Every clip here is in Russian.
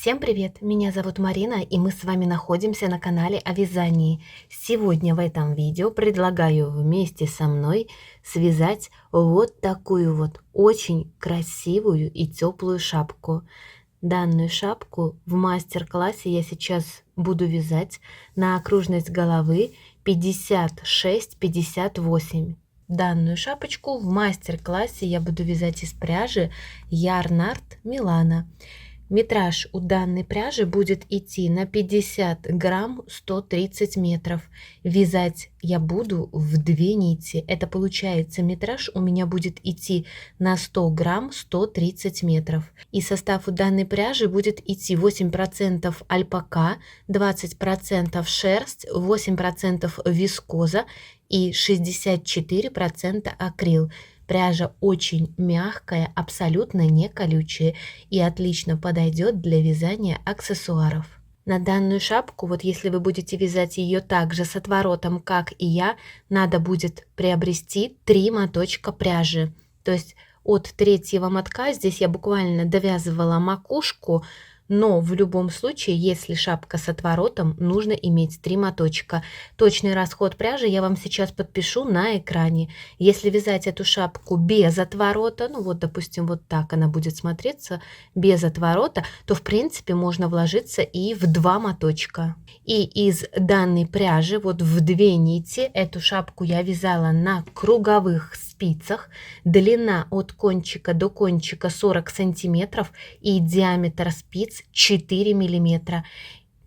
Всем привет! Меня зовут Марина, и мы с вами находимся на канале о вязании. Сегодня в этом видео предлагаю вместе со мной связать вот такую вот очень красивую и теплую шапку. Данную шапку в мастер-классе я сейчас буду вязать на окружность головы 56-58. Данную шапочку в мастер-классе я буду вязать из пряжи Ярнард Милана. Метраж у данной пряжи будет идти на 50 грамм 130 метров. Вязать я буду в 2 нити. Это получается метраж у меня будет идти на 100 грамм 130 метров. И состав у данной пряжи будет идти 8% альпака, 20% шерсть, 8% вискоза и 64% акрил. Пряжа очень мягкая, абсолютно не колючая и отлично подойдет для вязания аксессуаров. На данную шапку, вот если вы будете вязать ее также с отворотом, как и я, надо будет приобрести 3 моточка пряжи. То есть от 3-го мотка здесь я буквально довязывала макушку, но в любом случае, если шапка с отворотом, нужно иметь 3 моточка. Точный расход пряжи я вам сейчас подпишу на экране. Если вязать эту шапку без отворота, ну вот допустим вот так она будет смотреться, без отворота, то в принципе можно вложиться и в 2 моточка. И из данной пряжи вот в 2 нити эту шапку я вязала на круговых спицах. Длина от кончика до кончика 40 сантиметров и диаметр спиц 4 миллиметра.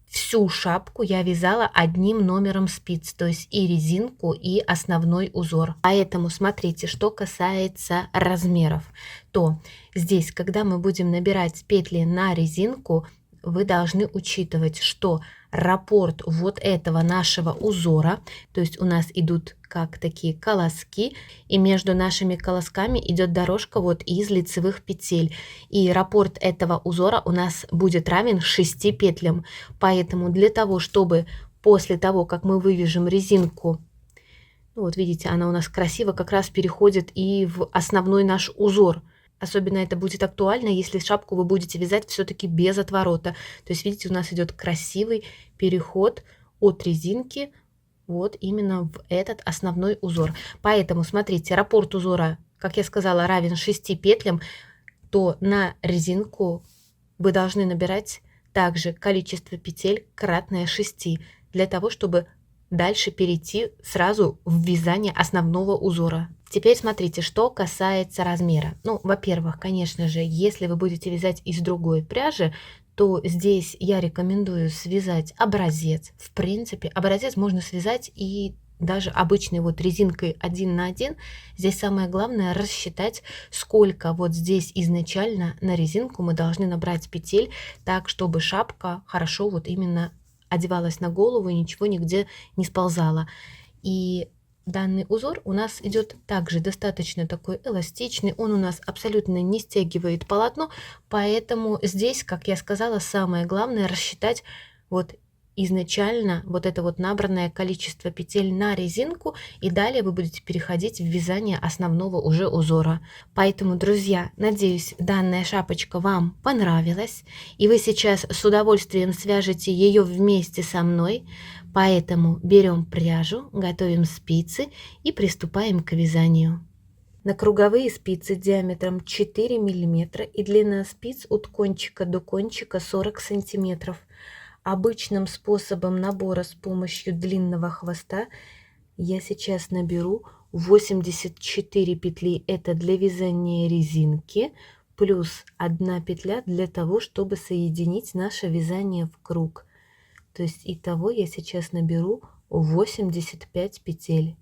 Всю шапку я вязала одним номером спиц, то есть и резинку, и основной узор. Поэтому смотрите, что касается размеров, то здесь, когда мы будем набирать петли на резинку, вы должны учитывать, что раппорт вот этого нашего узора, то есть у нас идут как такие колоски, и между нашими колосками идет дорожка вот из лицевых петель, и раппорт этого узора у нас будет равен 6 петлям. Поэтому для того, чтобы после того, как мы вывяжем резинку, ну вот видите, она у нас красиво как раз переходит и в основной наш узор. Особенно это будет актуально, если шапку вы будете вязать все-таки без отворота. То есть, видите, у нас идет красивый переход от резинки вот именно в этот основной узор. Поэтому, смотрите, раппорт узора, как я сказала, равен 6 петлям, то на резинку вы должны набирать также количество петель кратное 6, для того, чтобы дальше перейти сразу в вязание основного узора. Теперь смотрите, что касается размера. Ну, во-первых, конечно же, если вы будете вязать из другой пряжи, то здесь я рекомендую связать образец. В принципе, образец можно связать и даже обычной вот резинкой 1 на 1. Здесь самое главное рассчитать, сколько вот здесь изначально на резинку мы должны набрать петель, так, чтобы шапка хорошо вот именно одевалась на голову и ничего нигде не сползало. И данный узор у нас идет также достаточно такой эластичный, он у нас абсолютно не стягивает полотно, поэтому здесь, как я сказала, самое главное рассчитать вот изначально вот это вот набранное количество петель на резинку, и далее вы будете переходить в вязание основного уже узора. Поэтому, друзья, надеюсь, данная шапочка вам понравилась, и вы сейчас с удовольствием свяжете ее вместе со мной. Поэтому берем пряжу, готовим спицы и приступаем к вязанию. На круговые спицы диаметром 4 мм и длина спиц от кончика до кончика 40 сантиметров. Обычным способом набора с помощью длинного хвоста я сейчас наберу 84 петли, это для вязания резинки, плюс 1 петля для того, чтобы соединить наше вязание в круг. То есть итого я сейчас наберу 85 петель.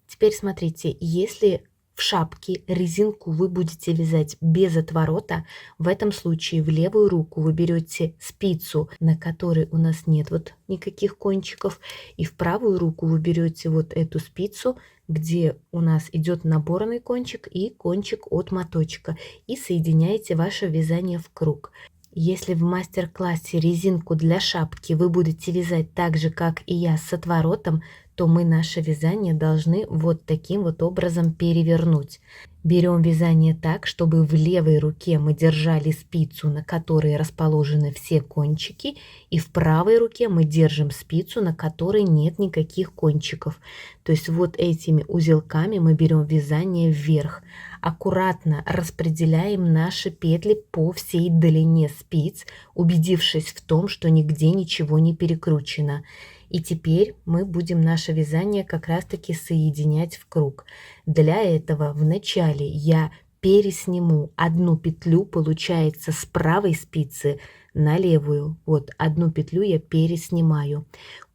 Теперь смотрите, если в шапке резинку вы будете вязать без отворота, в этом случае в левую руку вы берете спицу, на которой у нас нет вот никаких кончиков, и в правую руку вы берете вот эту спицу, где у нас идет наборный кончик и кончик от моточка, и соединяете ваше вязание в круг. Если в мастер-классе резинку для шапки вы будете вязать так же, как и я, с отворотом, то мы наше вязание должны вот таким вот образом перевернуть. Берем вязание так, чтобы в левой руке мы держали спицу, на которой расположены все кончики, и в правой руке мы держим спицу, на которой нет никаких кончиков. То есть вот этими узелками мы берем вязание вверх. Аккуратно распределяем наши петли по всей длине спиц, убедившись в том, что нигде ничего не перекручено. И теперь мы будем наше вязание как раз-таки соединять в круг. Для этого вначале я пересниму одну петлю, получается, с правой спицы на левую. Вот одну петлю я переснимаю.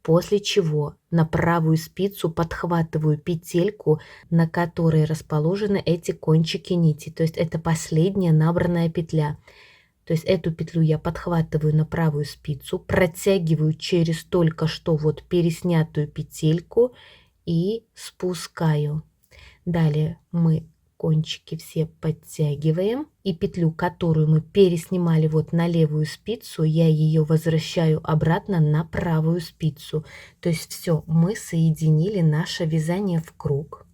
После чего на правую спицу подхватываю петельку, на которой расположены эти кончики нити. То есть это последняя набранная петля. То есть эту петлю я подхватываю на правую спицу, протягиваю через только что вот переснятую петельку и спускаю. Далее мы кончики все подтягиваем, и петлю, которую мы переснимали вот на левую спицу, я ее возвращаю обратно на правую спицу. То есть все, мы соединили наше вязание в круг.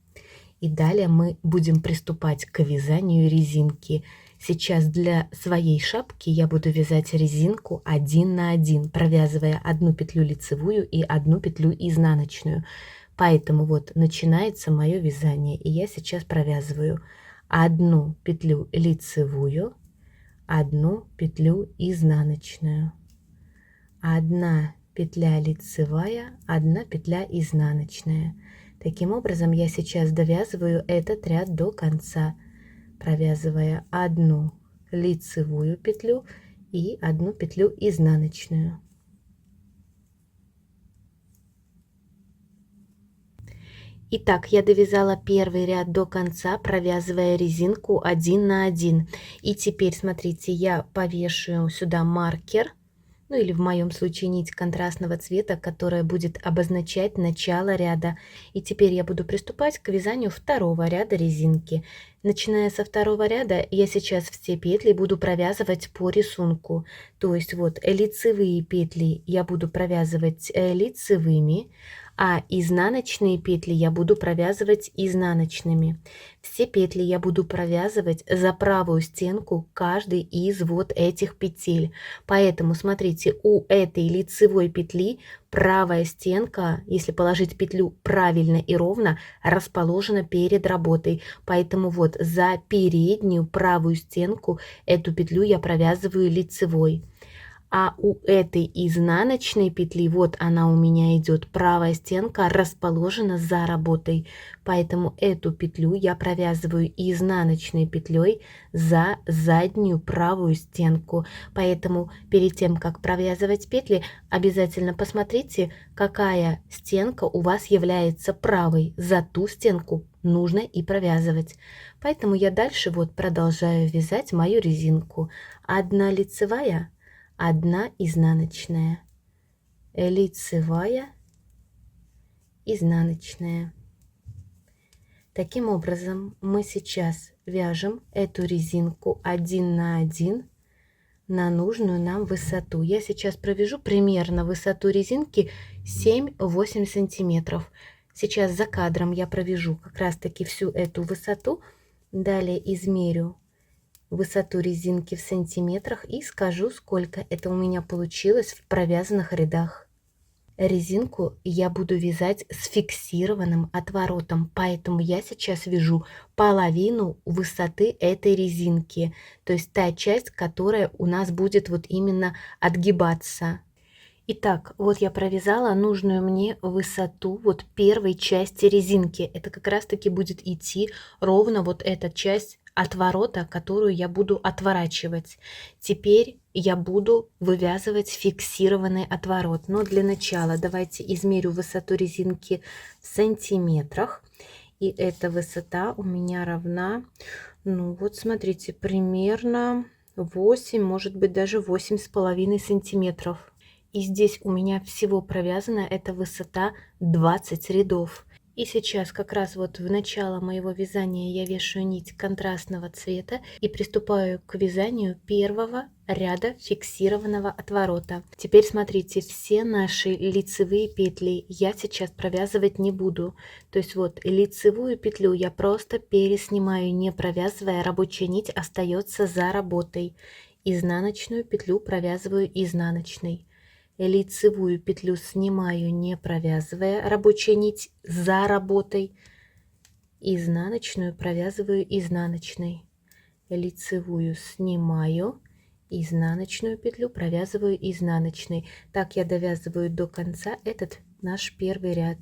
И далее мы будем приступать к вязанию резинки. Сейчас для своей шапки я буду вязать резинку 1 на 1, провязывая одну петлю лицевую и одну петлю изнаночную. Поэтому вот начинается мое вязание, и я сейчас провязываю одну петлю лицевую, одну петлю изнаночную, одна петля лицевая, одна петля изнаночная. Таким образом я сейчас довязываю этот ряд до конца, провязывая одну лицевую петлю и одну петлю изнаночную. Итак, я довязала первый ряд до конца, провязывая резинку 1 на 1. И теперь, смотрите, я повешаю сюда маркер, ну или в моем случае нить контрастного цвета, которая будет обозначать начало ряда. И теперь я буду приступать к вязанию второго ряда резинки. Начиная со второго ряда, я сейчас все петли буду провязывать по рисунку. То есть вот лицевые петли я буду провязывать лицевыми, а изнаночные петли я буду провязывать изнаночными. Все петли я буду провязывать за правую стенку каждой из вот этих петель. Поэтому смотрите, у этой лицевой петли правая стенка, если положить петлю правильно и ровно, расположена перед работой. Поэтому вот за переднюю правую стенку эту петлю я провязываю лицевой. А у этой изнаночной петли, вот она у меня идет, правая стенка расположена за работой. Поэтому эту петлю я провязываю изнаночной петлей за заднюю правую стенку. Поэтому перед тем, как провязывать петли, обязательно посмотрите, какая стенка у вас является правой. За ту стенку нужно и провязывать. Поэтому я дальше вот продолжаю вязать мою резинку. Одна лицевая, одна изнаночная, лицевая, изнаночная. Таким образом мы сейчас вяжем эту резинку 1 на 1 на нужную нам высоту. Я сейчас провяжу примерно высоту резинки 7-8 сантиметров. Сейчас за кадром я провяжу как раз таки всю эту высоту. Далее измерю высоту резинки в сантиметрах и скажу, сколько это у меня получилось в провязанных рядах. Резинку я буду вязать с фиксированным отворотом, поэтому я сейчас вяжу половину высоты этой резинки, то есть та часть, которая у нас будет вот именно отгибаться. Итак, вот я провязала нужную мне высоту вот первой части резинки. Это как раз таки будет идти ровно вот эта часть отворота, которую я буду отворачивать. Теперь я буду вывязывать фиксированный отворот. Но для начала давайте измерю высоту резинки в сантиметрах. И эта высота у меня равна, ну вот смотрите, примерно 8, может быть даже 8,5 сантиметров. И здесь у меня всего провязана эта высота 20 рядов. И сейчас как раз вот в начало моего вязания я вешаю нить контрастного цвета и приступаю к вязанию первого ряда фиксированного отворота. Теперь смотрите, все наши лицевые петли я сейчас провязывать не буду. То есть вот лицевую петлю я просто переснимаю, не провязывая, рабочая нить остается за работой. Изнаночную петлю провязываю изнаночной. Лицевую петлю снимаю, не провязывая, рабочая нить за работой. Изнаночную провязываю изнаночной. Лицевую снимаю, изнаночную петлю провязываю изнаночной. Так я довязываю до конца этот наш первый ряд.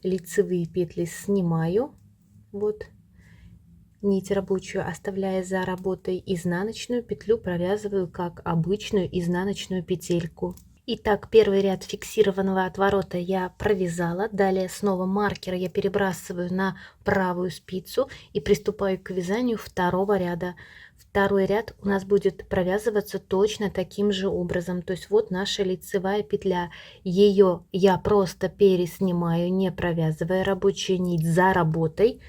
Лицевые петли снимаю, вот, нить рабочую оставляя за работой, изнаночную петлю провязываю как обычную изнаночную петельку. Итак, первый ряд фиксированного отворота я провязала. Далее снова маркер я перебрасываю на правую спицу и приступаю к вязанию второго ряда. Второй ряд у нас будет провязываться точно таким же образом. То есть вот наша лицевая петля. Ее я просто переснимаю, не провязывая, рабочую нить за работой.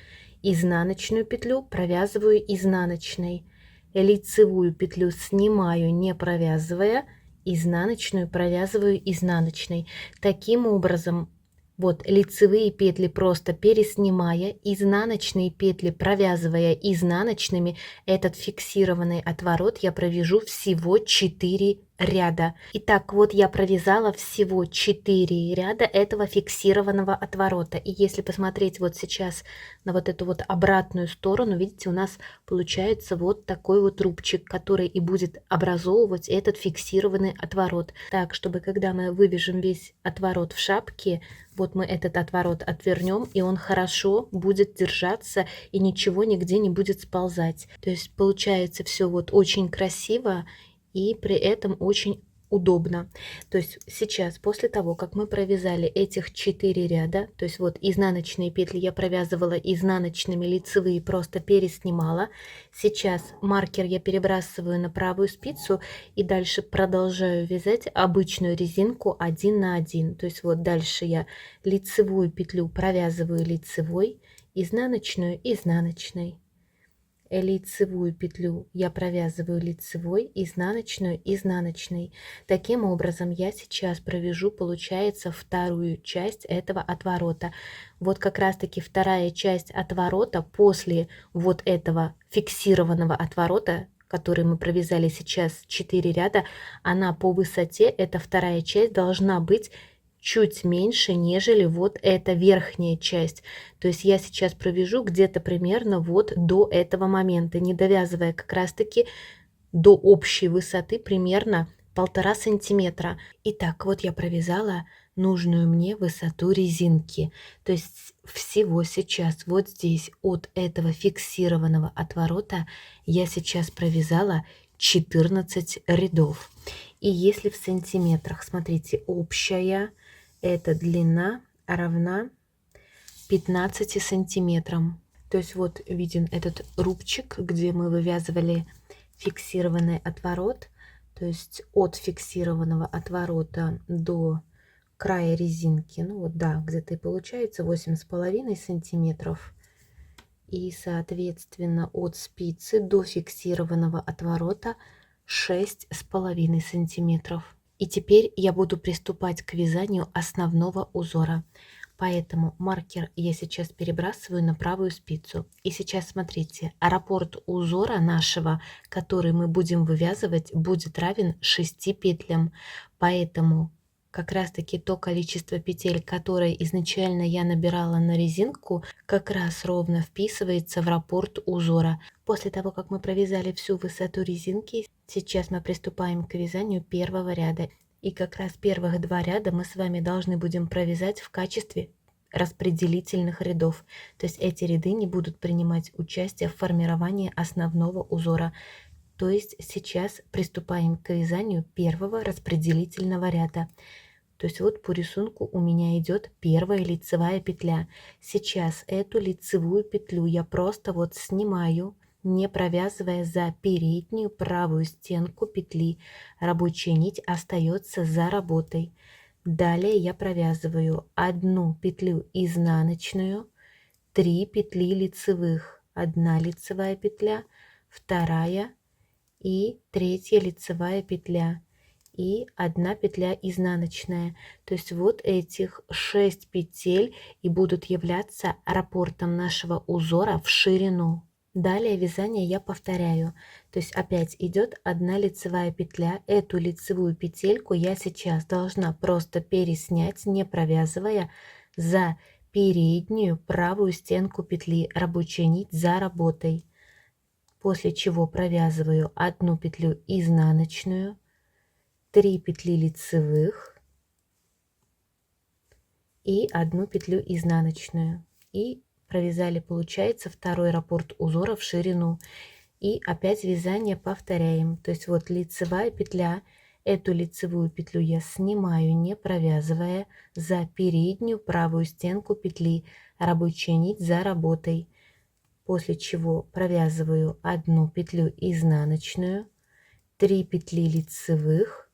Изнаночную петлю провязываю изнаночной. Лицевую петлю снимаю, не провязывая, изнаночную провязываю изнаночной. Таким образом, вот лицевые петли просто переснимая, изнаночные петли провязывая изнаночными, этот фиксированный отворот я провяжу всего 4 ряда. Итак, вот я провязала всего 4 ряда этого фиксированного отворота. И если посмотреть вот сейчас на вот эту вот обратную сторону, видите, у нас получается вот такой вот рубчик, который и будет образовывать этот фиксированный отворот. Так, чтобы когда мы вывяжем весь отворот в шапке, вот мы этот отворот отвернем, и он хорошо будет держаться, и ничего нигде не будет сползать. То есть получается все вот очень красиво и при этом очень удобно. То есть сейчас, после того, как мы провязали этих 4 ряда, то есть вот изнаночные петли я провязывала изнаночными, лицевые просто переснимала. Сейчас маркер я перебрасываю на правую спицу и дальше продолжаю вязать обычную резинку 1 на 1. То есть вот дальше я лицевую петлю провязываю лицевой, изнаночную изнаночной. Лицевую петлю я провязываю лицевой, изнаночную изнаночной. Таким образом я сейчас провяжу, получается, вторую часть этого отворота. Вот как раз таки вторая часть отворота после вот этого фиксированного отворота, который мы провязали сейчас 4 ряда, она по высоте, эта вторая часть должна быть чуть меньше, нежели вот эта верхняя часть. То есть я сейчас провяжу где-то примерно вот до этого момента, не довязывая как раз-таки до общей высоты примерно 1,5 сантиметра. Итак, вот я провязала нужную мне высоту резинки. То есть всего сейчас вот здесь от этого фиксированного отворота я сейчас провязала 14 рядов. И если в сантиметрах, смотрите, общая эта длина равна 15 сантиметрам. То есть вот виден этот рубчик, где мы вывязывали фиксированный отворот. То есть от фиксированного отворота до края резинки, ну вот да, где-то и получается 8,5 сантиметров. И соответственно от спицы до фиксированного отворота 6,5 сантиметров. И теперь я буду приступать к вязанию основного узора. Поэтому маркер я сейчас перебрасываю на правую спицу. И сейчас смотрите, раппорт узора нашего, который мы будем вывязывать, будет равен 6 петлям. Поэтому как раз таки то количество петель, которое изначально я набирала на резинку, как раз ровно вписывается в раппорт узора. После того, как мы провязали всю высоту резинки, сейчас мы приступаем к вязанию первого ряда. И как раз первых 2 ряда мы с вами должны будем провязать в качестве распределительных рядов. То есть эти ряды не будут принимать участие в формировании основного узора. То есть сейчас приступаем к вязанию первого распределительного ряда. То есть вот по рисунку у меня идет первая лицевая петля. Сейчас эту лицевую петлю я просто вот снимаю, не провязывая за переднюю правую стенку петли. Рабочая нить остается за работой. Далее я провязываю 1 петлю изнаночную, 3 петли лицевых, 1 лицевая петля, 2 и 3 лицевая петля и 1 петля изнаночная. То есть вот этих 6 петель и будут являться раппортом нашего узора в ширину. Далее вязание я повторяю, то есть опять идет 1 лицевая петля. Эту лицевую петельку я сейчас должна просто переснять, не провязывая, за переднюю правую стенку петли, рабочая нить за работой. После чего провязываю 1 петлю изнаночную, 3 петли лицевых и 1 петлю изнаночную. И провязали, получается, второй раппорт узора в ширину. И опять вязание повторяем. То есть вот лицевая петля, эту лицевую петлю я снимаю, не провязывая, за переднюю правую стенку петли, рабочая нить за работой. После чего провязываю 1 петлю изнаночную, 3 петли лицевых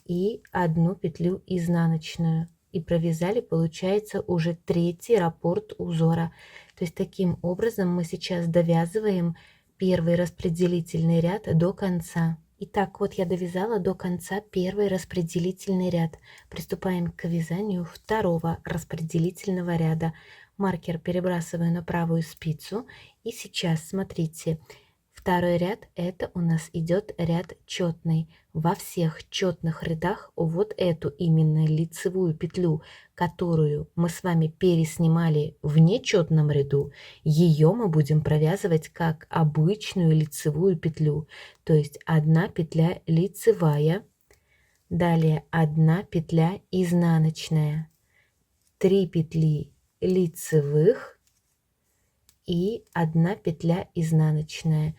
и 1 петлю изнаночную. И провязали, получается, уже 3-й раппорт узора. То есть таким образом мы сейчас довязываем первый распределительный ряд до конца. Итак, вот я довязала до конца первый распределительный ряд. Приступаем к вязанию второго распределительного ряда. Маркер перебрасываю на правую спицу. И сейчас, смотрите, второй ряд это у нас идет ряд четный. Во всех четных рядах вот эту именно лицевую петлю, которую мы с вами переснимали в нечетном ряду, ее мы будем провязывать как обычную лицевую петлю. То есть 1 петля лицевая, далее 1 петля изнаночная, 3 петли лицевых и 1 петля изнаночная.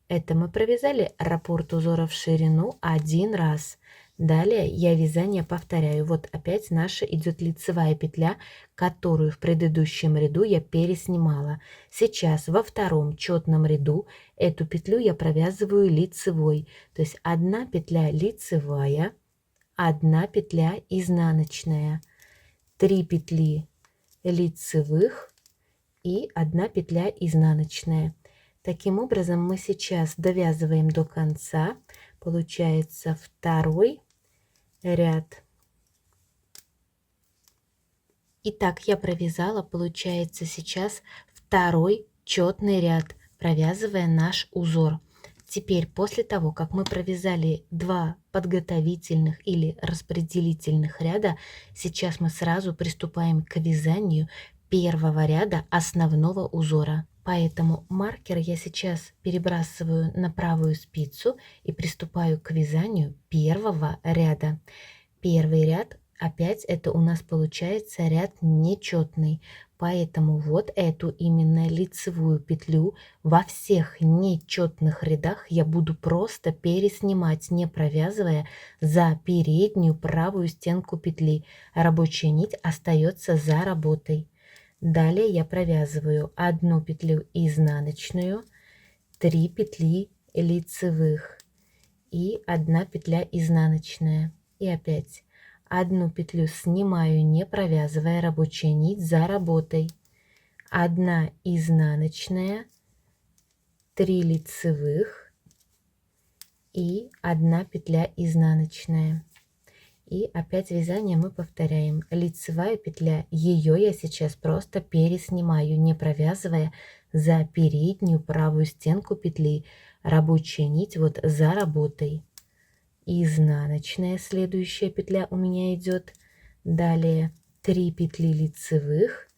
Это мы провязали раппорт узора в ширину 1 раз. Далее я вязание повторяю. Вот опять наша идет лицевая петля, которую в предыдущем ряду я переснимала. Сейчас во втором четном ряду эту петлю я провязываю лицевой. То есть 1 петля лицевая, 1 петля изнаночная, 3 петли лицевых и 1 петля изнаночная. Таким образом мы сейчас довязываем до конца. Получается второй ряд. Итак, я провязала, получается сейчас второй четный ряд, провязывая наш узор. Теперь после того, как мы провязали 2 подготовительных или распределительных ряда, сейчас мы сразу приступаем к вязанию первого ряда основного узора. Поэтому маркер я сейчас перебрасываю на правую спицу и приступаю к вязанию первого ряда. Первый ряд опять это у нас получается ряд нечетный, поэтому вот эту именно лицевую петлю во всех нечетных рядах я буду просто переснимать, не провязывая, за переднюю правую стенку петли. Рабочая нить остается за работой. Далее я провязываю 1 петлю изнаночную, 3 петли лицевых и 1 петля изнаночная. И опять 1 петлю снимаю, не провязывая, рабочая нить за работой. 1 изнаночная, 3 лицевых и 1 петля изнаночная. И опять вязание мы повторяем. Лицевая петля, ее я сейчас просто переснимаю, не провязывая, за переднюю правую стенку петли. Рабочая нить вот за работой. Изнаночная следующая петля у меня идет. Далее 3 петли лицевых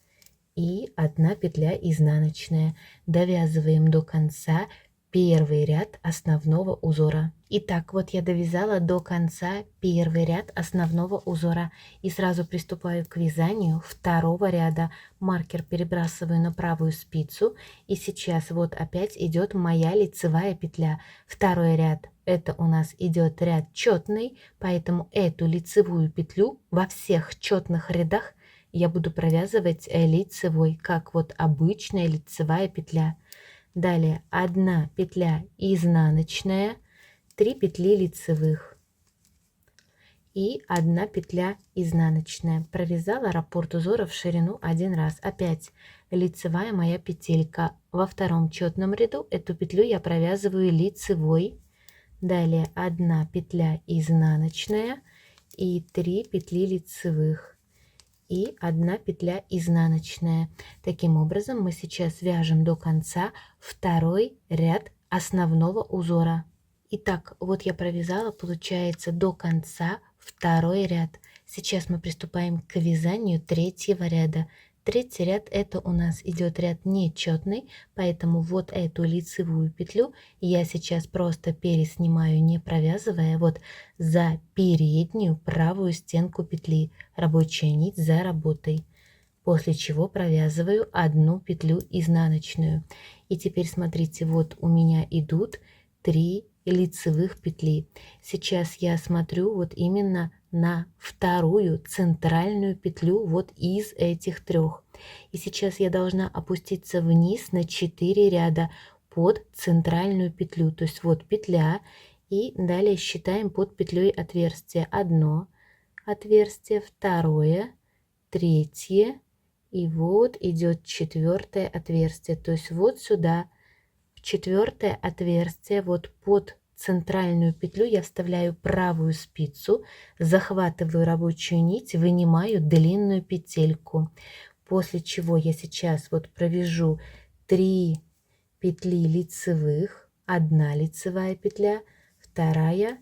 и 1 петля изнаночная. Довязываем до конца первый ряд основного узора. Итак, вот я довязала до конца первый ряд основного узора и сразу приступаю к вязанию второго ряда. Маркер перебрасываю на правую спицу и сейчас вот опять идет моя лицевая петля. Второй ряд это у нас идет ряд четный, поэтому эту лицевую петлю во всех четных рядах я буду провязывать лицевой, как вот обычная лицевая петля. Далее 1 петля изнаночная, 3 петли лицевых и 1 петля изнаночная. Провязала раппорт узора в ширину 1 раз. Опять лицевая моя петелька. Во втором четном ряду эту петлю я провязываю лицевой. Далее 1 петля изнаночная и 3 петли лицевых и 1 петля изнаночная. Таким образом мы сейчас вяжем до конца второй ряд основного узора. Итак, вот я провязала, получается, до конца второй ряд. Сейчас мы приступаем к вязанию третьего ряда. Третий ряд это у нас идет ряд нечетный, поэтому вот эту лицевую петлю я сейчас просто переснимаю, не провязывая, вот за переднюю правую стенку петли, рабочая нить за работой. После чего провязываю 1 петлю изнаночную. И теперь смотрите, вот у меня идут 3 лицевых петли. Сейчас я смотрю вот именно на вторую центральную петлю вот из этих 3. И сейчас я должна опуститься вниз на 4 ряда под центральную петлю. То есть вот петля, и далее считаем под петлей отверстие. 1 отверстие, 2, 3, и вот идет 4 отверстие. То есть вот сюда в 4 отверстие, вот под центральную петлю я вставляю правую спицу, захватываю рабочую нить, вынимаю длинную петельку. После чего я сейчас вот провяжу 3 петли лицевых, 1 лицевая петля, 2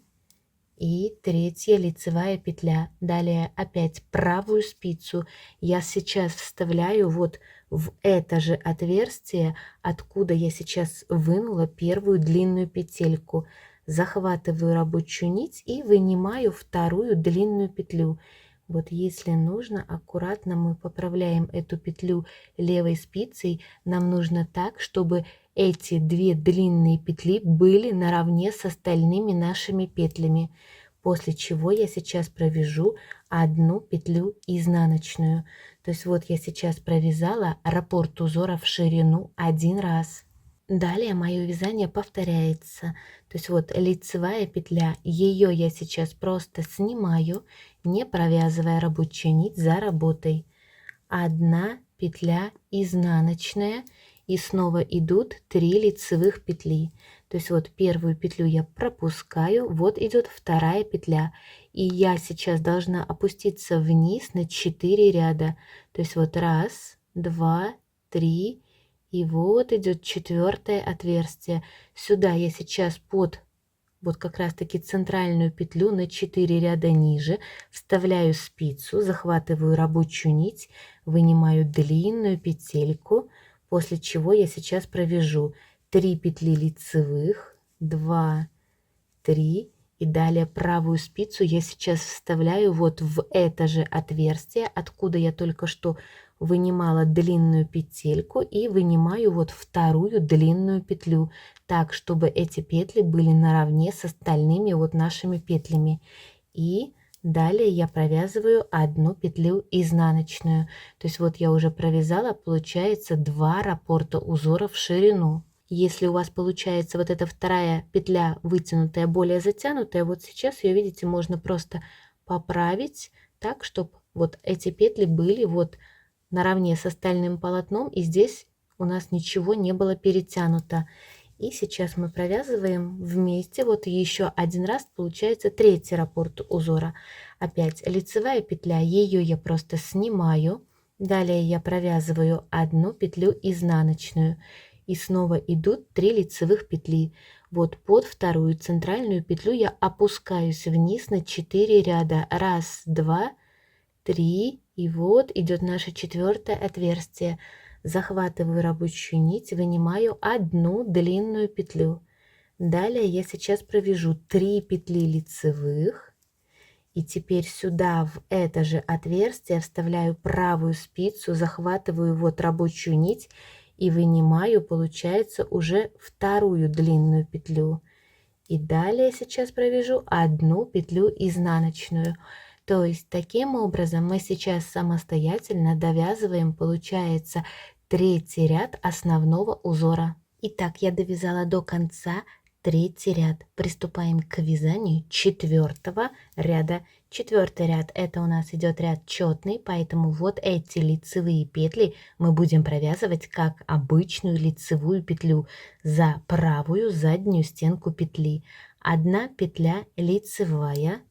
и 3 лицевая петля. Далее опять правую спицу я сейчас вставляю вот в это же отверстие, откуда я сейчас вынула первую длинную петельку. Захватываю рабочую нить и вынимаю вторую длинную петлю. Вот если нужно, аккуратно мы поправляем эту петлю левой спицей. Нам нужно так, чтобы эти 2 длинные петли были наравне с остальными нашими петлями. После чего я сейчас провяжу 1 петлю изнаночную. То есть вот я сейчас провязала раппорт узора в ширину 1 раз. Далее мое вязание повторяется. То есть вот лицевая петля, ее я сейчас просто снимаю, не провязывая рабочую нить за работой. 1 петля изнаночная, и снова идут 3 лицевых петли. То есть вот первую петлю я пропускаю, вот идет 2 петля, и я сейчас должна опуститься вниз на 4 ряда. То есть вот 1, 2, 3, и вот идет 4 отверстие. Сюда я сейчас под вот как раз таки центральную петлю на 4 ряда ниже вставляю спицу, захватываю рабочую нить, вынимаю длинную петельку, после чего я сейчас провяжу 3 петли лицевых, 2, 3, и далее правую спицу я сейчас вставляю вот в это же отверстие, откуда я только что вынимала длинную петельку, и вынимаю вот вторую длинную петлю, так, чтобы эти петли были наравне с остальными вот нашими петлями. И далее я провязываю 1 петлю изнаночную. То есть вот я уже провязала, получается 2 раппорта узора в ширину. Если у вас получается вот эта вторая петля вытянутая, более затянутая, вот сейчас ее, видите, можно просто поправить так, чтобы вот эти петли были вот наравне с остальным полотном, и здесь у нас ничего не было перетянуто. И сейчас мы провязываем вместе вот еще 1 раз, получается 3-й раппорт узора. Опять лицевая петля, ее я просто снимаю, далее я провязываю 1 петлю изнаночную, и снова идут 3 лицевых петли. Вот под вторую центральную петлю я опускаюсь вниз на 4 ряда. 1, 2, 3, и вот идет наше 4 отверстие. Захватываю рабочую нить, вынимаю 1 длинную петлю. Далее я сейчас провяжу 3 петли лицевых, и теперь сюда в это же отверстие вставляю правую спицу, захватываю вот рабочую нить и вынимаю, получается, уже вторую длинную петлю. И далее сейчас провяжу 1 петлю изнаночную. То есть таким образом мы сейчас самостоятельно довязываем, получается, 3-й ряд основного узора. Итак, я довязала до конца третий ряд. Приступаем к вязанию четвертого ряда. Четвертый ряд — это у нас идет ряд четный, поэтому вот эти лицевые петли мы будем провязывать как обычную лицевую петлю за правую заднюю стенку петли. Одна петля лицевая,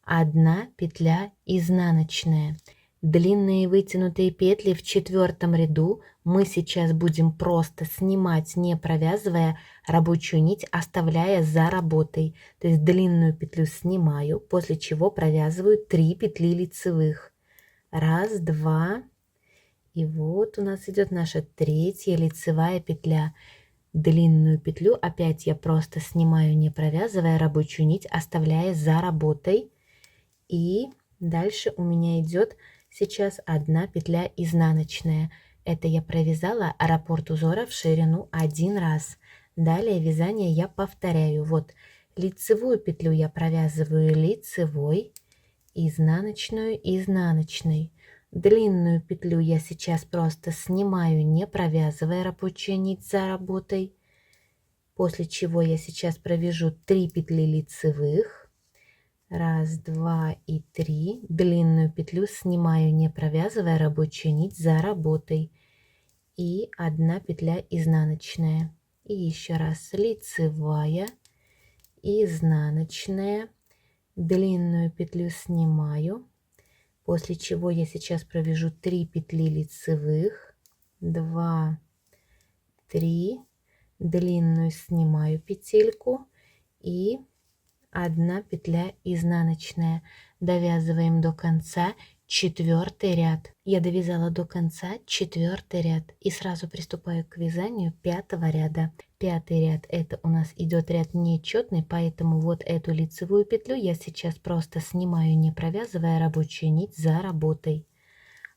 одна петля изнаночная. Длинные вытянутые петли в четвертом ряду мы сейчас будем просто снимать, не провязывая рабочую нить, оставляя за работой. То есть длинную петлю снимаю, после чего провязываю 3 петли лицевых. Раз, два, и вот у нас идет наша третья лицевая петля. Длинную петлю опять я просто снимаю, не провязывая рабочую нить, оставляя за работой. И дальше у меня идет сейчас одна петля изнаночная. Это я провязала раппорт узора в ширину один раз. Далее вязание я повторяю. Вот лицевую петлю я провязываю лицевой, изнаночную изнаночной. Длинную петлю я сейчас просто снимаю, не провязывая рабочую нить за работой. После чего я сейчас провяжу 3 петли лицевых. Раз, два и три. Длинную петлю снимаю, не провязывая рабочую нить за работой. И одна петля изнаночная. И еще раз лицевая, изнаночная. Длинную петлю снимаю. После чего я сейчас провяжу 3 петли лицевых. 2, 3. Длинную снимаю петельку и одна петля изнаночная. Довязываем до конца четвертый ряд. Я довязала до конца четвертый ряд и сразу приступаю к вязанию пятого ряда. Пятый ряд — это у нас идет ряд нечетный, поэтому вот эту лицевую петлю я сейчас просто снимаю, не провязывая рабочую нить за работой.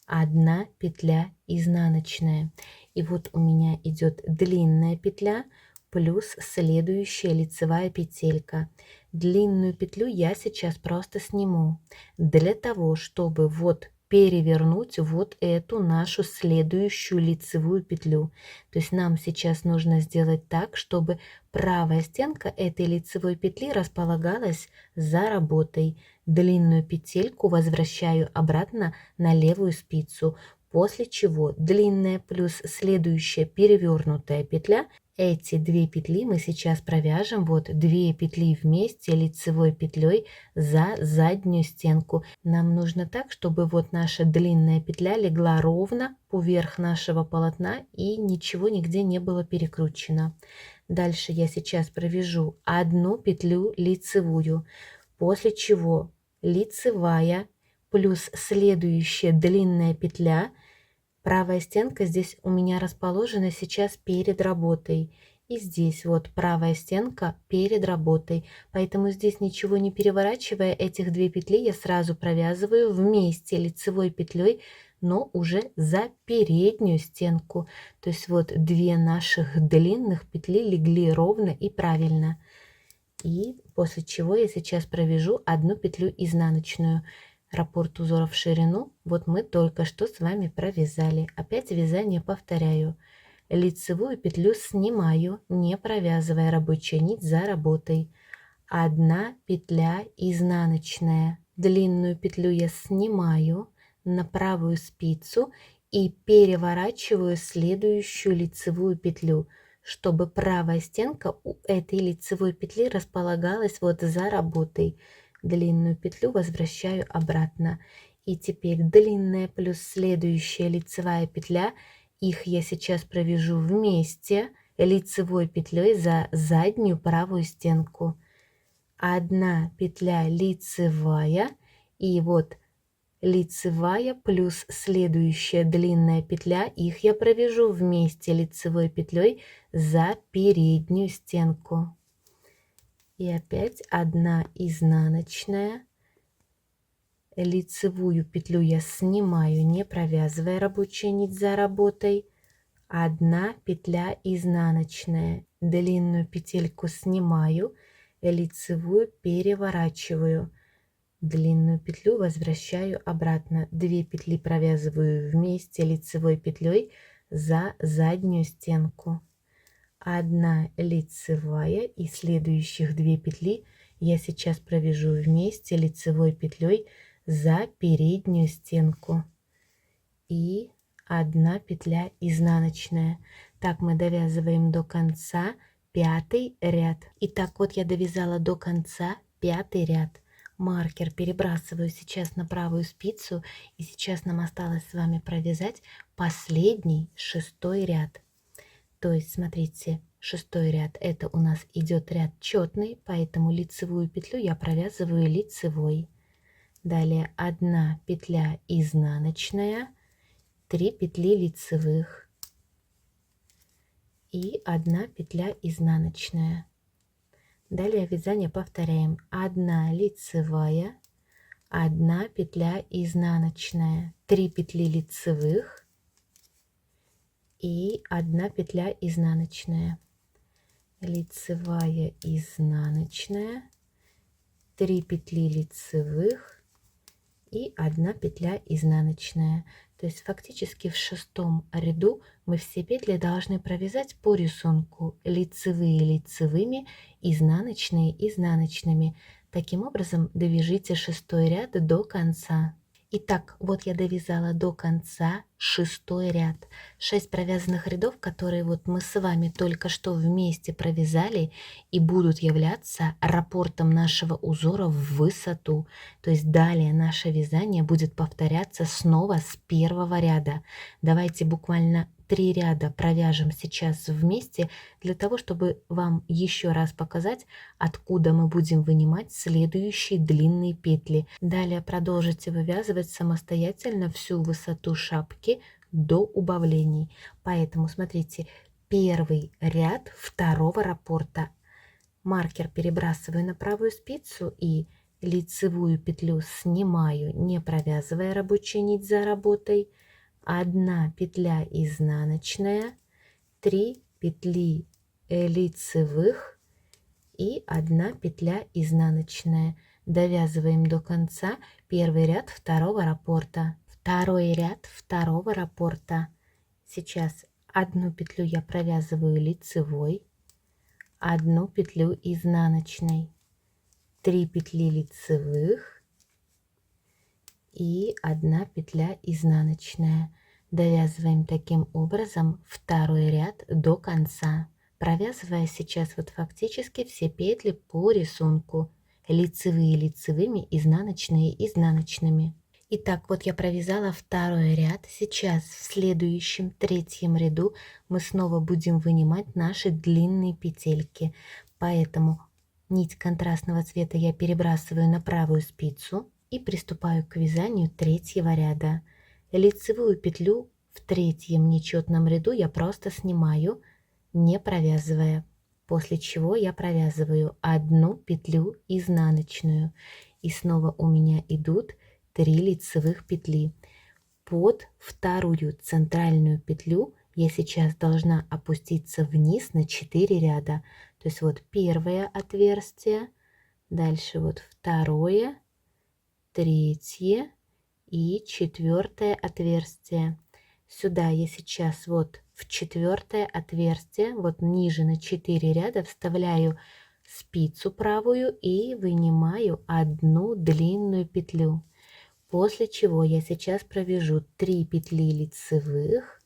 Одна петля изнаночная. И вот у меня идет длинная петля плюс следующая лицевая петелька. Длинную петлю я сейчас просто сниму для того, чтобы вот перевернуть вот эту нашу следующую лицевую петлю. То есть нам сейчас нужно сделать так, чтобы правая стенка этой лицевой петли располагалась за работой. Длинную петельку возвращаю обратно на левую спицу, после чего длинная плюс следующая перевернутая петля. Эти 2 петли мы сейчас провяжем, вот 2 петли вместе лицевой петлей за заднюю стенку. Нам нужно так, чтобы вот наша длинная петля легла ровно поверх нашего полотна и ничего нигде не было перекручено. Дальше я сейчас провяжу одну петлю лицевую, после чего лицевая плюс следующая длинная петля. Правая стенка здесь у меня расположена сейчас перед работой. И здесь вот правая стенка перед работой. Поэтому здесь ничего не переворачивая, этих 2 петли я сразу провязываю вместе лицевой петлей, но уже за переднюю стенку. То есть вот 2 наших длинных петли легли ровно и правильно. И после чего я сейчас провяжу одну петлю изнаночную. Раппорт узора в ширину вот мы только что с вами провязали. Опять вязание повторяю. Лицевую петлю снимаю, не провязывая рабочую нить за работой. Одна петля изнаночная. Длинную петлю я снимаю на правую спицу и переворачиваю следующую лицевую петлю, чтобы правая стенка у этой лицевой петли располагалась вот за работой. Длинную петлю возвращаю обратно. И теперь длинная плюс следующая лицевая петля. Их я сейчас провяжу вместе лицевой петлей за заднюю правую стенку. Одна петля лицевая. И вот лицевая плюс следующая длинная петля. Их я провяжу вместе лицевой петлей за переднюю стенку. И опять одна изнаночная. Лицевую петлю я снимаю, не провязывая рабочую нить за работой. Одна петля изнаночная. Длинную петельку снимаю, лицевую переворачиваю. Длинную петлю возвращаю обратно. 2 петли провязываю вместе лицевой петлей за заднюю стенку. 1 лицевая, и следующих 2 петли я сейчас провяжу вместе лицевой петлей за переднюю стенку. И 1 петля изнаночная. Так мы довязываем до конца 5 ряд. Итак, вот я довязала до конца 5 ряд. Маркер перебрасываю сейчас на правую спицу, и сейчас нам осталось с вами провязать последний 6 ряд. То есть, смотрите, 6 ряд это у нас идет ряд четный, поэтому лицевую петлю я провязываю лицевой. Далее 1 петля изнаночная, 3 петли лицевых и 1 петля изнаночная. Далее вязание повторяем. 1 лицевая, 1 петля изнаночная, 3 петли лицевых и 1 петля изнаночная. Лицевая, изнаночная, 3 петли лицевых и 1 петля изнаночная. То есть фактически в 6 ряду мы все петли должны провязать по рисунку: лицевые лицевыми, изнаночные изнаночными. Таким образом довяжите 6 ряд до конца. Итак, вот я довязала до конца 6 ряд. 6 провязанных рядов, которые вот мы с вами только что вместе провязали, и будут являться раппортом нашего узора в высоту. То есть далее наше вязание будет повторяться снова с первого ряда. Давайте буквально 3 ряда провяжем сейчас вместе, для того, чтобы вам еще раз показать, откуда мы будем вынимать следующие длинные петли. Далее продолжите вывязывать самостоятельно всю высоту шапки до убавлений. Поэтому смотрите, первый ряд второго раппорта. Маркер перебрасываю на правую спицу и лицевую петлю снимаю, не провязывая рабочую нить за работой. 1 петля изнаночная, 3 петли лицевых и 1 петля изнаночная. Довязываем до конца первый ряд второго раппорта. Второй ряд второго раппорта. Сейчас 1 петлю я провязываю лицевой, 1 петлю изнаночной, 3 петли лицевых и 1 петля изнаночная. Довязываем таким образом второй ряд до конца, провязывая сейчас вот фактически все петли по рисунку: лицевые лицевыми, изнаночные изнаночными. Итак, вот я провязала второй ряд. Сейчас в следующем третьем ряду мы снова будем вынимать наши длинные петельки, поэтому нить контрастного цвета я перебрасываю на правую спицу и приступаю к вязанию третьего ряда. Лицевую петлю в третьем нечетном ряду я просто снимаю, не провязывая, после чего я провязываю 1 петлю изнаночную, и снова у меня идут 3 лицевых петли. Под вторую центральную петлю я сейчас должна опуститься вниз на 4 ряда. То есть вот первое отверстие, дальше вот второе, третье и 4 отверстие. Сюда я сейчас вот в 4 отверстие, вот ниже на 4 ряда вставляю спицу правую и вынимаю 1 длинную петлю. После чего я сейчас провяжу 3 петли лицевых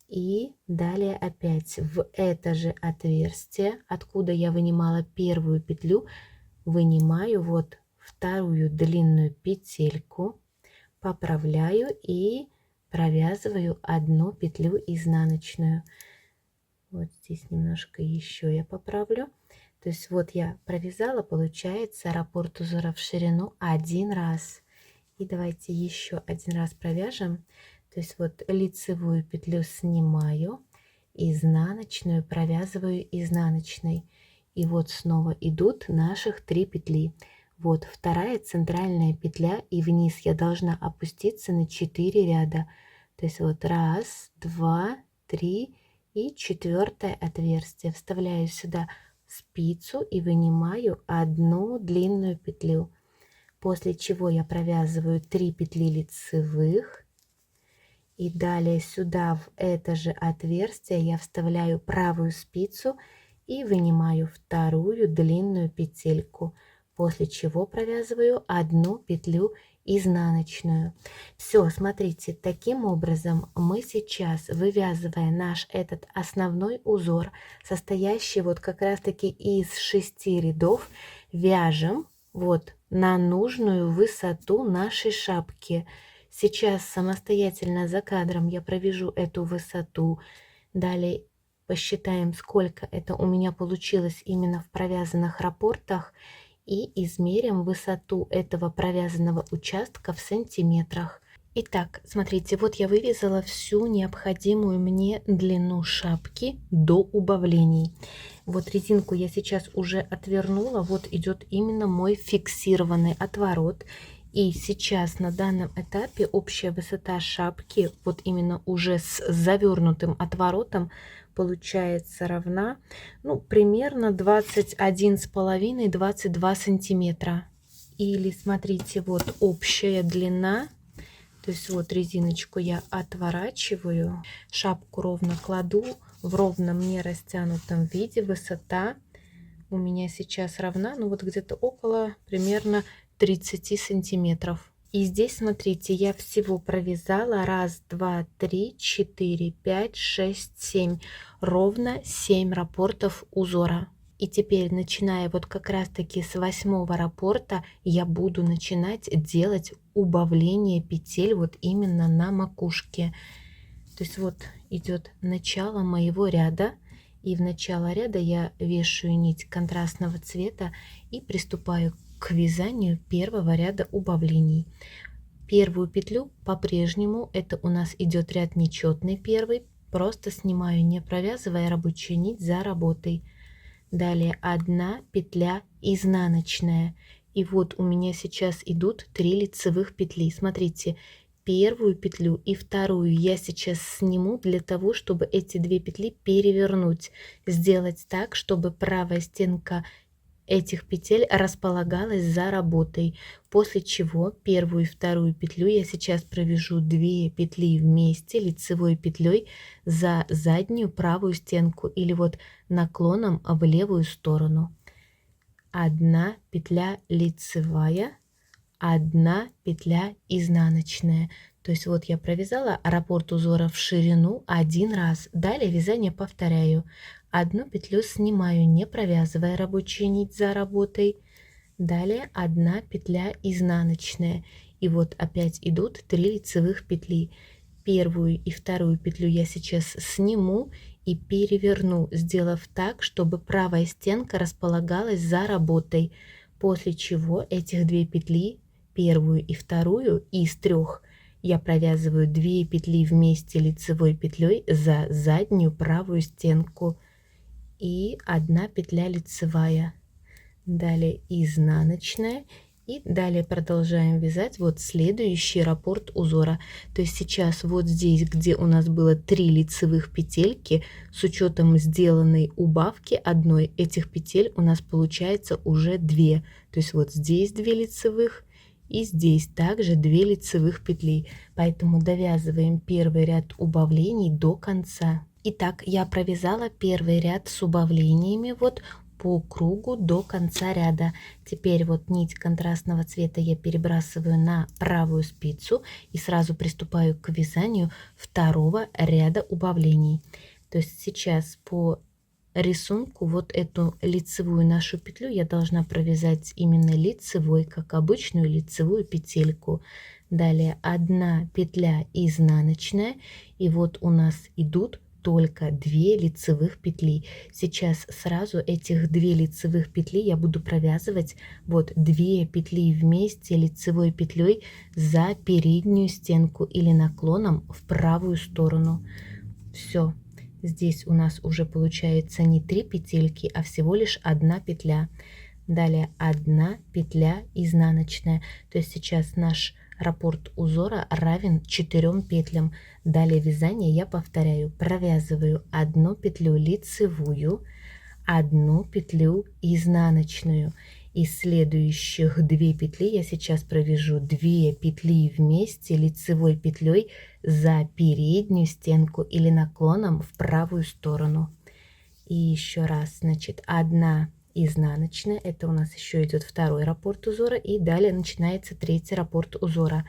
и далее опять в это же отверстие, откуда я вынимала первую петлю, вынимаю вот вторую длинную петельку, поправляю и провязываю 1 петлю изнаночную. Вот здесь немножко еще я поправлю. То есть вот я провязала, получается, раппорт узора в ширину 1 раз. И давайте еще 1 раз провяжем. То есть вот лицевую петлю снимаю, изнаночную провязываю изнаночной. И вот снова идут наших 3 петли. Вот вторая центральная петля, и вниз я должна опуститься на 4 ряда. То есть вот 1, 2, 3 и 4 отверстие. Вставляю сюда спицу и вынимаю 1 длинную петлю, после чего я провязываю 3 петли лицевых И далее сюда, в это же отверстие, я вставляю правую спицу и вынимаю вторую длинную петельку, после чего провязываю одну петлю изнаночную. Все, смотрите, таким образом мы сейчас, вывязывая наш этот основной узор, состоящий вот как раз таки из 6 рядов, вяжем вот на нужную высоту нашей шапки. Сейчас самостоятельно за кадром я провяжу эту высоту. Далее посчитаем, сколько это у меня получилось именно в провязанных раппортах. И измерим высоту этого провязанного участка в сантиметрах. Итак, смотрите, вот я вывязала всю необходимую мне длину шапки до убавлений. Вот резинку я сейчас уже отвернула, вот идет именно мой фиксированный отворот. И сейчас на данном этапе общая высота шапки, вот именно уже с завернутым отворотом, получается равна, ну, примерно 21,5-22 сантиметра. Или смотрите, вот общая длина, то есть вот резиночку я отворачиваю, шапку ровно кладу, в ровном не растянутом виде высота у меня сейчас равна, ну вот где-то около примерно 30 сантиметров. И здесь, смотрите, я всего провязала 1, 2, 3, 4, 5, 6, 7. Ровно 7 раппортов узора. И теперь, начиная вот как раз таки с 8-го раппорта, я буду начинать делать убавление петель вот именно на макушке. То есть вот идет начало моего ряда. И в начало ряда я вешаю нить контрастного цвета и приступаю к вязанию первого ряда убавлений. Первую петлю по-прежнему, это у нас идет ряд нечетный первый, просто снимаю, не провязывая рабочую нить за работой. Далее 1 петля изнаночная. И вот у меня сейчас идут 3 лицевых петли. Смотрите, первую петлю и вторую я сейчас сниму для того, чтобы эти 2 петли перевернуть, сделать так, чтобы правая стенка этих петель располагалась за работой, после чего первую и вторую петлю я сейчас провяжу 2 петли вместе лицевой петлей за заднюю правую стенку или вот наклоном в левую сторону. 1 петля лицевая, 1 петля изнаночная. То есть вот я провязала раппорт узора в ширину 1 раз. Далее вязание повторяю. 1 петлю снимаю, не провязывая рабочую нить за работой. Далее 1 петля изнаночная. И вот опять идут 3 лицевых петли. Первую и вторую петлю я сейчас сниму и переверну, сделав так, чтобы правая стенка располагалась за работой. После чего этих 2 петли, первую и вторую, из 3 я провязываю 2 петли вместе лицевой петлей за заднюю правую стенку и 1 петля лицевая. Далее изнаночная. И далее продолжаем вязать вот следующий раппорт узора. То есть сейчас вот здесь, где у нас было 3 лицевых петельки, с учетом сделанной убавки одной, этих петель у нас получается уже 2. То есть вот здесь 2 лицевых и здесь также 2 лицевых петли. Поэтому довязываем первый ряд убавлений до конца. Итак, я провязала первый ряд с убавлениями вот по кругу до конца ряда. Теперь вот нить контрастного цвета я перебрасываю на правую спицу и сразу приступаю к вязанию второго ряда убавлений. То есть сейчас по рисунку вот эту лицевую нашу петлю я должна провязать именно лицевой, как обычную лицевую петельку. Далее 1 петля изнаночная, и вот у нас идут только 2 лицевых петли. Сейчас сразу этих 2 лицевых петли я буду провязывать вот 2 петли вместе лицевой петлей за переднюю стенку или наклоном в правую сторону. Все. Здесь у нас уже получается не 3 петельки, а всего лишь 1 петля. Далее 1 петля изнаночная. То есть сейчас наш раппорт узора равен 4 петлям. Далее вязание я повторяю. Провязываю 1 петлю лицевую, 1 петлю изнаночную. Из следующих 2 петли я сейчас провяжу 2 петли вместе лицевой петлей за переднюю стенку или наклоном в правую сторону. И еще раз, значит, 1 изнаночная, это у нас еще идет 2-й раппорт узора, и далее начинается 3-й раппорт узора.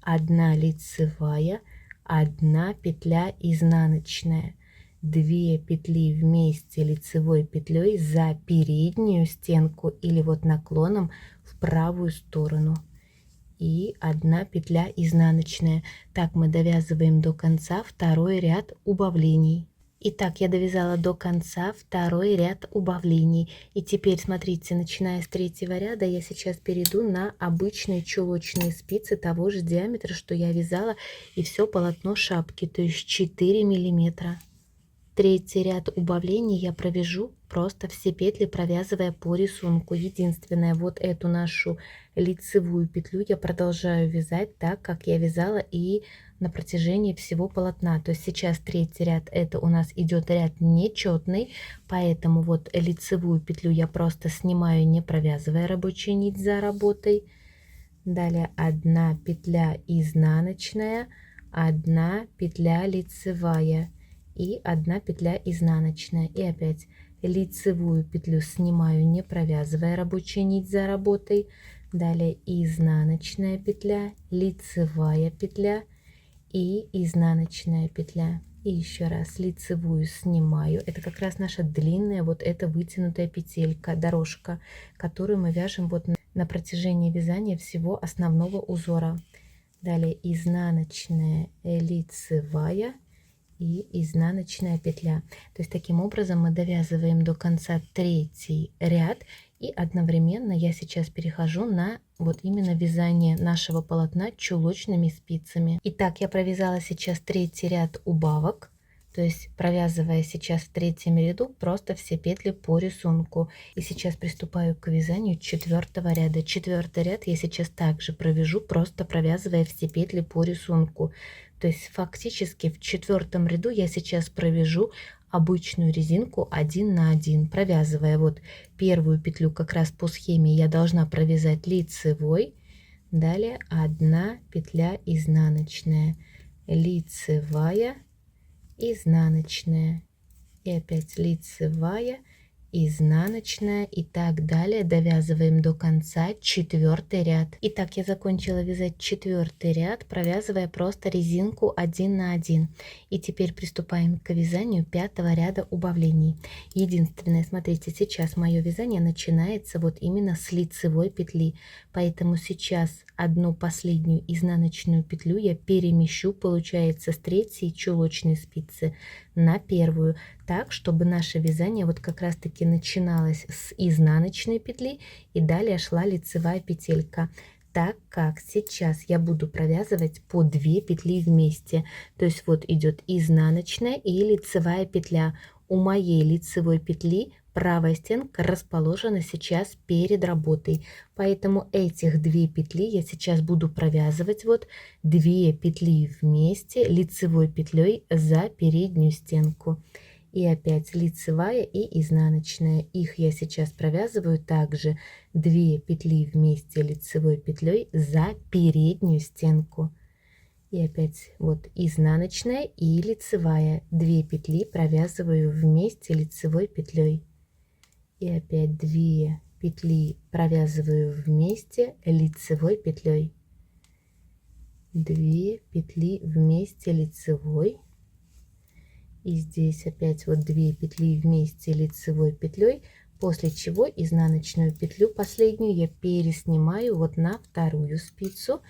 1 лицевая, 1 петля изнаночная, 2 петли вместе лицевой петлей за переднюю стенку или вот наклоном в правую сторону, и 1 петля изнаночная. Так мы довязываем до конца 2-й ряд убавлений. Итак, я довязала до конца 2-й ряд убавлений. И теперь, смотрите, начиная с 3-го ряда, я сейчас перейду на обычные чулочные спицы того же диаметра, что я вязала, и все полотно шапки, то есть 4 миллиметра. 3-й ряд убавлений я провяжу просто все петли, провязывая по рисунку. Единственное, вот эту нашу лицевую петлю я продолжаю вязать так, как я вязала и на протяжении всего полотна. То есть сейчас 3-й ряд, это у нас идет ряд нечетный, поэтому вот лицевую петлю я просто снимаю, не провязывая рабочую нить за работой. Далее 1 петля изнаночная, 1 петля лицевая и 1 петля изнаночная. И опять лицевую петлю снимаю, не провязывая рабочую нить за работой. Далее изнаночная петля, лицевая петля и изнаночная петля. И еще раз лицевую снимаю. Это как раз наша длинная вот эта вытянутая петелька, дорожка, которую мы вяжем вот на протяжении вязания всего основного узора. Далее изнаночная, лицевая и изнаночная петля. То есть таким образом мы довязываем до конца 3-й ряд, и одновременно я сейчас перехожу на вот именно вязание нашего полотна чулочными спицами. Итак, я провязала сейчас 3-й ряд убавок, то есть провязывая сейчас в 3-м ряду просто все петли по рисунку. И сейчас приступаю к вязанию 4-го ряда. 4-й ряд я сейчас также провяжу, просто провязывая все петли по рисунку. То есть фактически в 4-м ряду я сейчас провяжу обычную резинку 1 на 1, провязывая вот первую петлю как раз по схеме я должна провязать лицевой. Далее 1 петля изнаночная, лицевая, изнаночная и опять лицевая, изнаночная и так далее. Довязываем до конца 4-й ряд. Итак, я закончила вязать 4-й ряд, провязывая просто резинку 1 на 1. И теперь приступаем к вязанию 5-го ряда убавлений. Единственное, смотрите, сейчас мое вязание начинается вот именно с лицевой петли, поэтому сейчас одну последнюю изнаночную петлю я перемещу, получается, с 3-й чулочной спицы на 1-ю, так, чтобы наше вязание вот как раз таки начиналось с изнаночной петли и далее шла лицевая петелька. Так как сейчас я буду провязывать по 2 петли вместе, то есть вот идет изнаночная и лицевая петля. У моей лицевой петли правая стенка расположена сейчас перед работой, поэтому этих 2 петли я сейчас буду провязывать вот 2 петли вместе лицевой петлей за переднюю стенку. И опять лицевая и изнаночная. Их я сейчас провязываю также 2 петли вместе лицевой петлей за переднюю стенку. И опять вот изнаночная и лицевая. 2 петли провязываю вместе лицевой петлей. И опять 2 петли провязываю вместе лицевой петлей. 2 петли вместе лицевой. И здесь опять вот 2 петли вместе лицевой петлей, после чего изнаночную петлю последнюю я переснимаю вот на 2-ю спицу.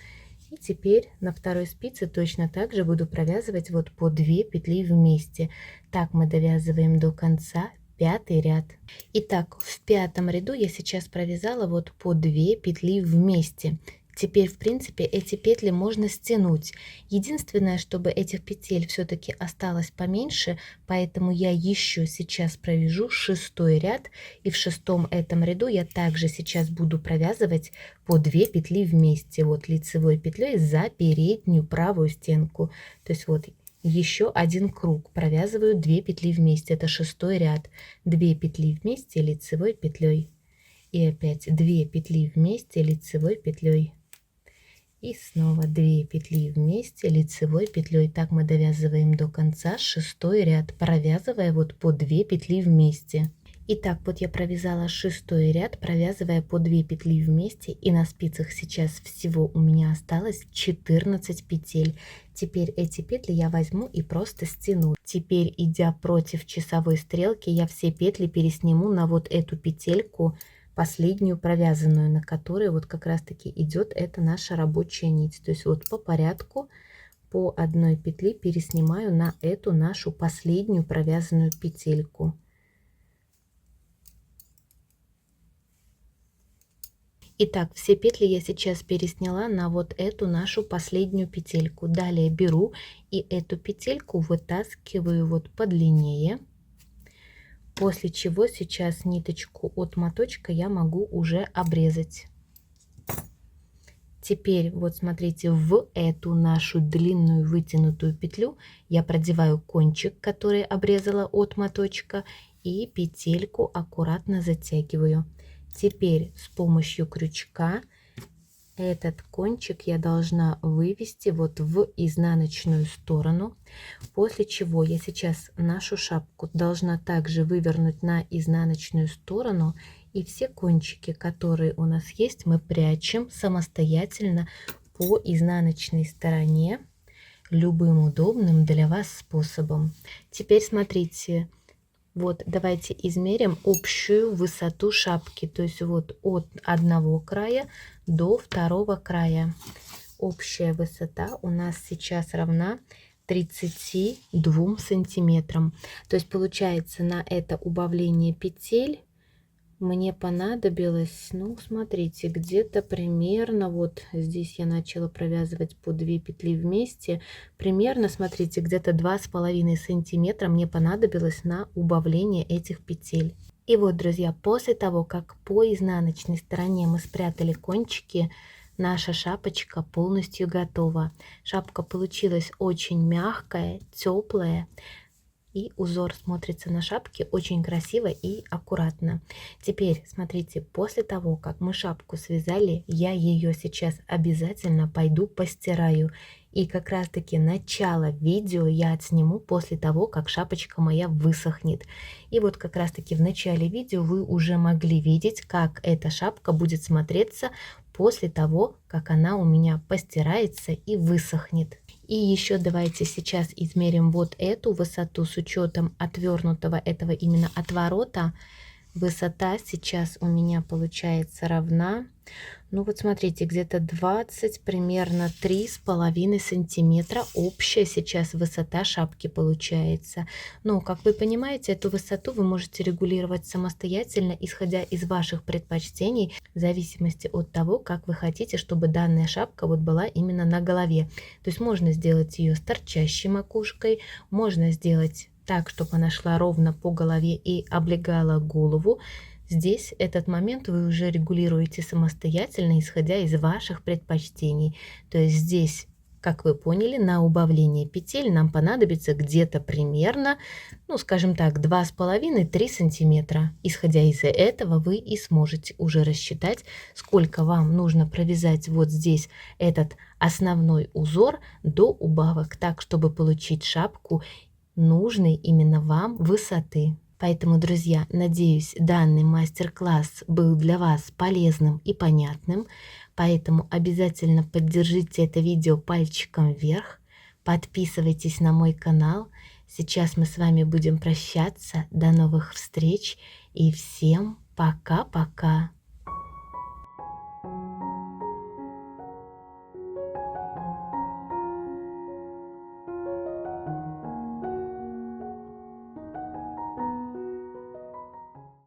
И теперь на 2-й спице точно так же буду провязывать вот по 2 петли вместе. Так мы довязываем до конца 5-й ряд. Итак, в 5-м ряду я сейчас провязала вот по 2 петли вместе. Теперь, в принципе, эти петли можно стянуть. Единственное, чтобы этих петель все-таки осталось поменьше, поэтому я еще сейчас провяжу 6-й ряд. И в 6-м этом ряду я также сейчас буду провязывать по 2 петли вместе. Вот лицевой петлей за переднюю правую стенку. То есть вот еще один круг. Провязываю 2 петли вместе. Это 6-й ряд. 2 петли вместе лицевой петлей. И опять 2 петли вместе лицевой петлей. И снова 2 петли вместе лицевой петлей. Так мы довязываем до конца 6-й ряд, провязывая вот по 2 петли вместе. Итак, вот я провязала 6-й ряд, провязывая по 2 петли вместе, и на спицах сейчас всего у меня осталось 14 петель. Теперь эти петли я возьму и просто стяну. Теперь, идя против часовой стрелки, я все петли пересниму на вот эту петельку, последнюю провязанную, на которой вот как раз таки идет эта наша рабочая нить. То есть вот по порядку по одной петли переснимаю на эту нашу последнюю провязанную петельку. Итак, все петли я сейчас пересняла на вот эту нашу последнюю петельку. Далее беру и эту петельку вытаскиваю вот подлиннее. После чего сейчас ниточку от моточка я могу уже обрезать. Теперь вот смотрите, в эту нашу длинную вытянутую петлю я продеваю кончик, который обрезала от моточка, и петельку аккуратно затягиваю. Теперь с помощью крючка этот кончик я должна вывести вот в изнаночную сторону, после чего я сейчас нашу шапку должна также вывернуть на изнаночную сторону, и все кончики, которые у нас есть, мы прячем самостоятельно по изнаночной стороне любым удобным для вас способом. Теперь смотрите. Вот давайте измерим общую высоту шапки, то есть вот от одного края до второго края. Общая высота у нас сейчас равна 32 сантиметрам. То есть получается, на это убавление петель мне понадобилось, ну смотрите, где-то примерно вот здесь я начала провязывать по 2 петли вместе, примерно, смотрите, где-то 2,5 сантиметра мне понадобилось на убавление этих петель. И вот, друзья, после того, как по изнаночной стороне мы спрятали кончики, наша шапочка полностью готова. Шапка получилась очень мягкая, теплая. И узор смотрится на шапке очень красиво и аккуратно. Теперь смотрите, после того, как мы шапку связали, я ее сейчас обязательно пойду постираю. И как раз таки начало видео я отсниму после того, как шапочка моя высохнет. И вот как раз таки в начале видео вы уже могли видеть, как эта шапка будет смотреться после того, как она у меня постирается и высохнет. И еще давайте сейчас измерим вот эту высоту с учетом отвернутого этого именно отворота. Высота сейчас у меня получается равна, ну вот смотрите, где-то 20, примерно 3,5 сантиметра общая сейчас высота шапки получается. Но, как вы понимаете, эту высоту вы можете регулировать самостоятельно, исходя из ваших предпочтений, в зависимости от того, как вы хотите, чтобы данная шапка вот была именно на голове. То есть можно сделать ее с торчащей макушкой, можно сделать так, чтобы она шла ровно по голове и облегала голову. Здесь этот момент вы уже регулируете самостоятельно, исходя из ваших предпочтений. То есть здесь, как вы поняли, на убавление петель нам понадобится где-то примерно, ну скажем так, 2,5-3 сантиметра. Исходя из этого вы и сможете уже рассчитать, сколько вам нужно провязать вот здесь этот основной узор до убавок, так чтобы получить шапку нужной именно вам высоты. Поэтому, друзья, надеюсь, данный мастер-класс был для вас полезным и понятным. Поэтому обязательно поддержите это видео пальчиком вверх. Подписывайтесь на мой канал. Сейчас мы с вами будем прощаться. До новых встреч и всем пока-пока.